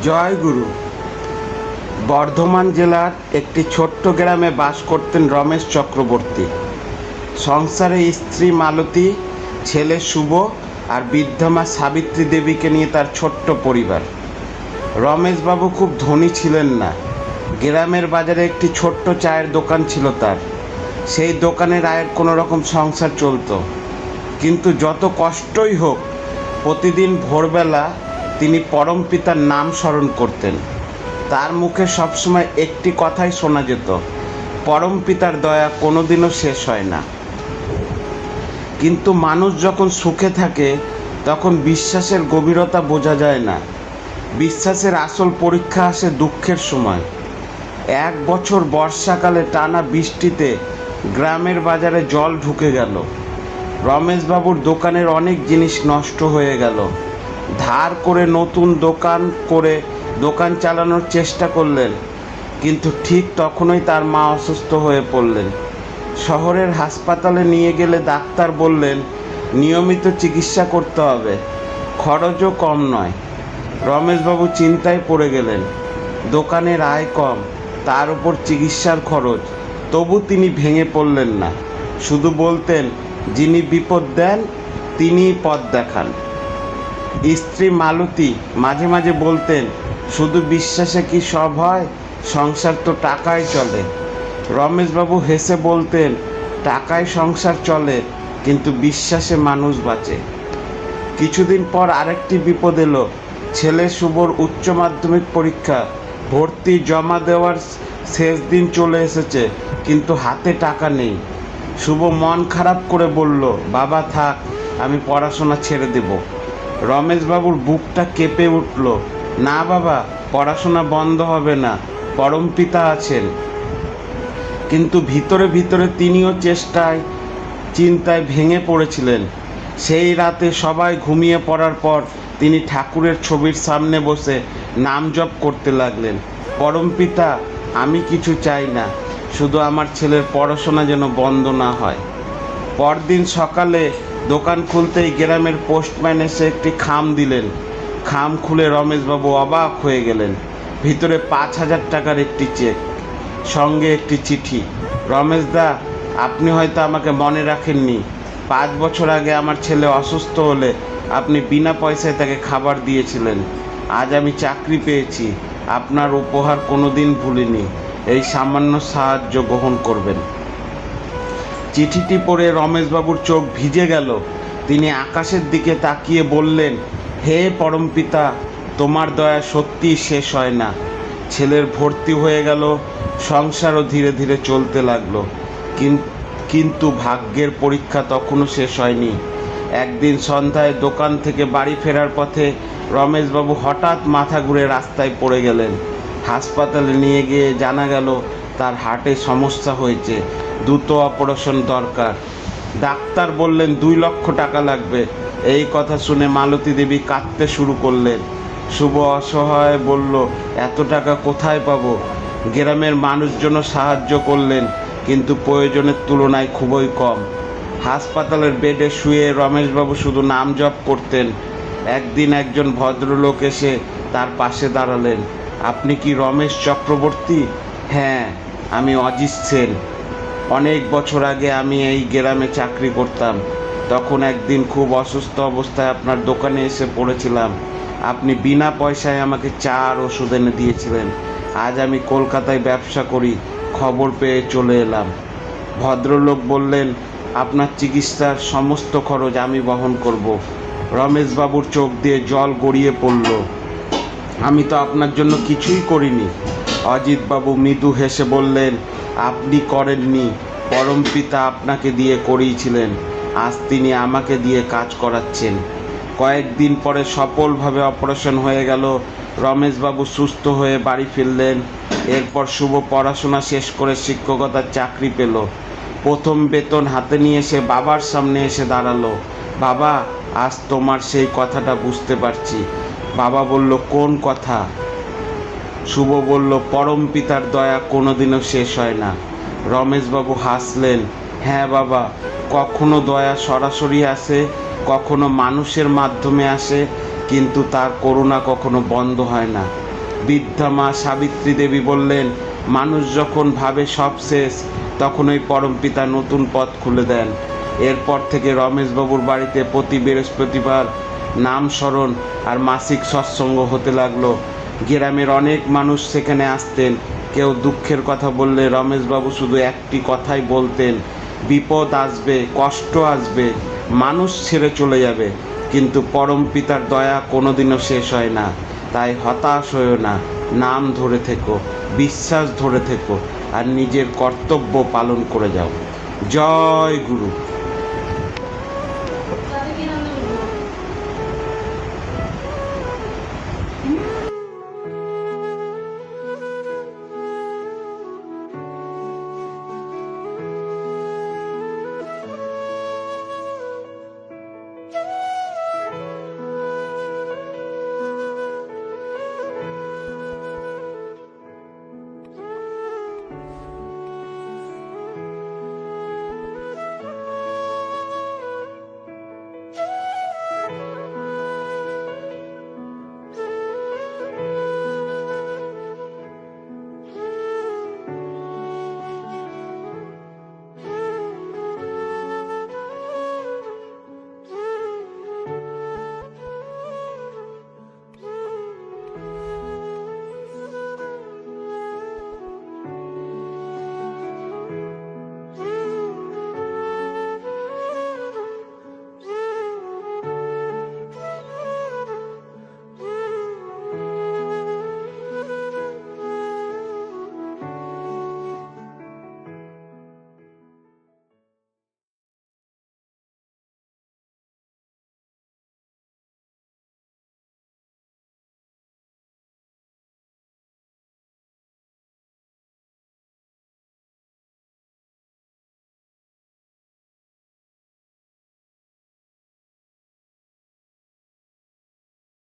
জয় গুরু। বর্ধমান জেলার একটি ছোট্ট গ্রামে বাস করতেন রমেশ চক্রবর্তী। সংসারে স্ত্রী মালতী, ছেলে শুভ আর বৃদ্ধা মা সাবিত্রী দেবীকে নিয়ে তার ছোট্ট পরিবার। রমেশবাবু খুব ধনী ছিলেন না। গ্রামের বাজারে একটি ছোট্ট চায়ের দোকান ছিল তার। সেই দোকানের আয়ের কোনো রকম সংসার চলতো। কিন্তু যত কষ্টই হোক, প্রতিদিন ভোরবেলা তিনি পরম পিতার নাম স্মরণ করতেন। তার মুখে সবসময় একটি কথাই শোনা যেত, পরম পিতার দয়া কোনোদিনও শেষ হয় না। কিন্তু মানুষ যখন সুখে থাকে তখন বিশ্বাসের গভীরতা বোঝা যায় না। বিশ্বাসের আসল পরীক্ষা আসে দুঃখের সময়। এক বছর বর্ষাকালে টানা বৃষ্টিতে গ্রামের বাজারে জল ঢুকে গেল। রমেশবাবুর দোকানের অনেক জিনিস নষ্ট হয়ে গেল। ধার করে নতুন দোকান চালানোর চেষ্টা করলেন, কিন্তু ঠিক তখনই তার মা অসুস্থ হয়ে পড়লেন। শহরের হাসপাতালে নিয়ে গেলে ডাক্তার বললেন নিয়মিত চিকিৎসা করতে হবে, খরচও কম নয়। রমেশবাবু চিন্তায় পড়ে গেলেন। দোকানের আয় কম, তার উপর চিকিৎসার খরচ। তবু তিনি ভেঙে পড়লেন না। শুধু বলতেন, যিনি বিপদ দেন তিনিই পথ দেখান। স্ত্রী মালতী মাঝে মাঝে বলতেন, শুধু বিশ্বাসে কি সব হয়? সংসার তো টাকায় চলে। রমেশবাবু হেসে বলতেন, টাকায় সংসার চলে, কিন্তু বিশ্বাসে মানুষ বাঁচে। কিছুদিন পর আরেকটি বিপদ এলো। ছেলে শুভর উচ্চ মাধ্যমিক পরীক্ষা। ভর্তি জমা দেওয়ার শেষ দিন চলে এসেছে, কিন্তু হাতে টাকা নেই। শুভ মন খারাপ করে বলল, বাবা থাক, আমি পড়াশোনা ছেড়ে দেব। রমেশবাবুর বুকটা কেঁপে উঠল। না বাবা, পড়াশোনা বন্ধ হবে না, পরম পিতা আছেন। কিন্তু ভিতরে ভিতরে তিনিও চিন্তায় ভেঙে পড়েছিলেন। সেই রাতে সবাই ঘুমিয়ে পড়ার পর তিনি ঠাকুরের ছবির সামনে বসে নাম জপ করতে লাগলেন। পরম পিতা, আমি কিছু চাই না, শুধু আমার ছেলের পড়াশোনা যেন বন্ধ না হয়। পরদিন সকালে দোকান খুলতেই গ্রামের পোস্টম্যান এসে একটি খাম দিলেন। খাম খুলে রমেশবাবু অবাক হয়ে গেলেন। ভিতরে 5,000 টাকার একটি চেক, সঙ্গে একটি চিঠি। রমেশদা, আপনি হয়তো আমাকে মনে রাখেননি। 5 বছর আগে আমার ছেলে অসুস্থ হলে আপনি বিনা পয়সায় তাকে খাবার দিয়েছিলেন। আজ আমি চাকরি পেয়েছি, আপনার উপহার কোনোদিন ভুলিনি। এই সামান্য সাহায্য গ্রহণ করবেন। চিঠিটি পড়ে রমেশবাবুর চোখ ভিজে গেল। তিনি আকাশের দিকে তাকিয়ে বললেন, হে পরমপিতা, তোমার দয়া সত্যিই শেষ হয় না। ছেলের ভর্তি হয়ে গেল, সংসারও ধীরে ধীরে চলতে লাগলো। কিন্তু ভাগ্যের পরীক্ষা তখনও শেষ হয়নি। একদিন সন্ধ্যায় দোকান থেকে বাড়ি ফেরার পথে রমেশবাবু হঠাৎ মাথা ঘুরে রাস্তায় পড়ে গেলেন। হাসপাতালে নিয়ে গিয়ে জানা গেল তার হার্টে সমস্যা হয়েছে, দ্রুত অপারেশন দরকার। ডাক্তার বললেন 2 লক্ষ টাকা লাগবে। এই কথা শুনে মালতী দেবী কাঁদতে শুরু করলেন। শুভ অসহায় বলল, এত টাকা কোথায় পাবো? গ্রামের মানুষজন সাহায্য করলেন, কিন্তু প্রয়োজনের তুলনায় খুবই কম। হাসপাতালের বেডে শুয়ে রমেশবাবু শুধু নাম জপ করতেন। একদিন একজন ভদ্রলোক এসে তার পাশে দাঁড়ালেন। আপনি কি রমেশ চক্রবর্তী? হ্যাঁ, আমি অজিত সেন। অনেক বছর আগে আমি এই গ্রামে চাকরি করতাম। তখন একদিন খুব অসুস্থ অবস্থায় আপনার দোকানে এসে পড়েছিলাম। আপনি বিনা পয়সায় আমাকে চা আর ওষুধ এনে দিয়েছিলেন। আজ আমি কলকাতায় ব্যবসা করি, খবর পেয়ে চলে এলাম। ভদ্রলোক বললেন, আপনার চিকিৎসার সমস্ত খরচ আমি বহন করব। রমেশবাবুর চোখ দিয়ে জল গড়িয়ে পড়ল। আমি তো আপনার জন্য কিছুই করিনি। অজিতবাবু মৃদু হেসে বললেন, আপনি করেননি, পরম পিতা আপনাকে দিয়ে করিয়েছিলেন। আজ তিনি আমাকে দিয়ে কাজ করাচ্ছেন। কয়েকদিন পরে সফলভাবে অপারেশন হয়ে গেল। রমেশবাবু সুস্থ হয়ে বাড়ি ফিরলেন। এরপর শুভ পড়াশোনা শেষ করে শিক্ষকতার চাকরি পেল। প্রথম বেতন হাতে নিয়ে সে বাবার সামনে এসে দাঁড়ালো। বাবা, আজ তোমার সেই কথাটা বুঝতে পারছি। বাবা বলল, কোন কথা? শুভ বলল, পরম পিতার দয়া কোনোদিনও শেষ হয় না। রমেশবাবু হাসলেন। হ্যাঁ বাবা, কখনো দয়া সরাসরি আসে, কখনো মানুষের মাধ্যমে আসে, কিন্তু তার করুণা কখনো বন্ধ হয় না। বৃদ্ধা মা সাবিত্রী দেবী বললেন, মানুষ যখন ভাবে সব শেষ, তখন ওই পরমপিতা নতুন পথ খুলে দেন। এরপর থেকে রমেশবাবুর বাড়িতে প্রতি বৃহস্পতিবার নাম স্মরণ আর মাসিক সৎসঙ্গ হতে লাগলো। গ্রামের অনেক মানুষ সেখানে আসতেন। কেউ দুঃখের কথা বললে রমেশবাবু শুধু একটি কথাই বলতেন, বিপদ আসবে, কষ্ট আসবে, মানুষ ছেড়ে চলে যাবে, কিন্তু পরমপিতার দয়া কোনোদিনও শেষ হয় না। তাই হতাশ হয়েও না, নাম ধরে থেকো, বিশ্বাস ধরে থেকো আর নিজের কর্তব্য পালন করে যাও। জয় গুরু।